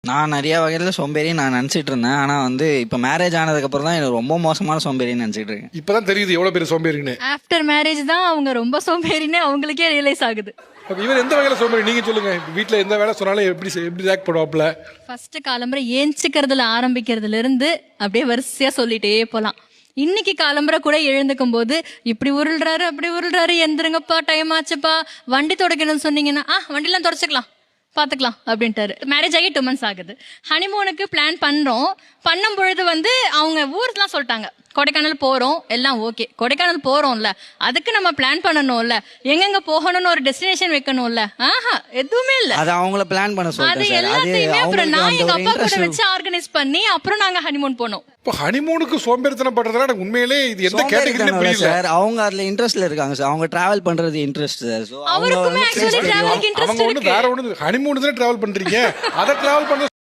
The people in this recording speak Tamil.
நான் நிறைய வகையில சோம்பேறி நான் நினைச்சிட்டு இருந்தேன். ஆனா வந்து இப்ப மேரேஜ் ஆனதுக்கு அப்புறம் தான் எனக்கு ரொம்ப மோசமான சோம்பேறின்னு நினைச்சிட்டு இருக்கேன். இப்பதான் தெரியுது எவ்வளவு பேர் சோம்பேறின்னு. ஆஃப்டர் மேரேஜ் தான் அவங்க ரொம்ப சோம்பேறின்னு அவங்களுக்கே ரியலைஸ் ஆகுது. இவர் எந்த வகையில சோம்பேறி நீங்க சொல்லுங்க. வீட்டுல எந்த வேலை சொன்னாலும் எப்படி ரியாக்ட் பண்ணுவாப்ல? ஃபர்ஸ்ட் காலம்பரை ஏஞ்சிக்கிறதுல ஆரம்பிக்கிறதுல இருந்து அப்படியே வரிசையா சொல்லிட்டே போலாம். இன்னைக்கு காலம்பரை கூட எழுந்துக்கும் போது இப்படி உருள்றாரு அப்படி உருள்றாரு, எந்திருங்கப்பா டைம் ஆச்சுப்பா, வண்டி துடைக்கணும்னு சொன்னீங்கன்னா வண்டிலாம் துடைச்சிக்கலாம் பாத்துக்கலாம் அப்படின்ட்டாரு. மேரேஜ் ஆகி 2 months ஆகுது. ஹனிமூனுக்கு பிளான் பண்ணும் பொழுது வந்து அவங்க ஊர்லாம் சொல்லிட்டாங்க, கொடைக்கானல் போறோம் எல்லாம் ஓகே. கொடைக்கானல் போறோம்ல, அதுக்கு நம்ம பிளான் பண்ணணும்ல, எங்கெங்க போகணும்னு ஒரு டெஸ்டினேஷன் வைக்கணும்ல. எதுவுமே இல்ல. அது அவங்கள பிளான் பண்ண அது சொல்லிட்டேன் சார். எல்லாத்தையுமே அப்புறம் நான் எங்க அப்பா கூட இன்ட்ரெஸ்ட் வச்சு ஆர்கனைஸ் பண்ணி அப்புறம் நாங்க ஹனிமூன் போனோம். இப்போ ஹனிமூனுக்கு சோம்பேறித்தனம் பண்றதுல எனக்கு உண்மையிலே இது எந்த கேட்டகரியில புரியல சார். அவங்க அதுல இன்ட்ரெஸ்ட்ல இருக்காங்க சார். அவங்க டிராவல் பண்றது இன்ட்ரெஸ்ட் சார். சோ அவருக்குமே ஆக்சுவலி டிராவலிங் இன்ட்ரெஸ்ட் அவங்க இருக்கு. வேற ஒண்ணு ஹனிமூன் தான் டிராவல் பண்றீங்க, அதை டிராவல் பண்ண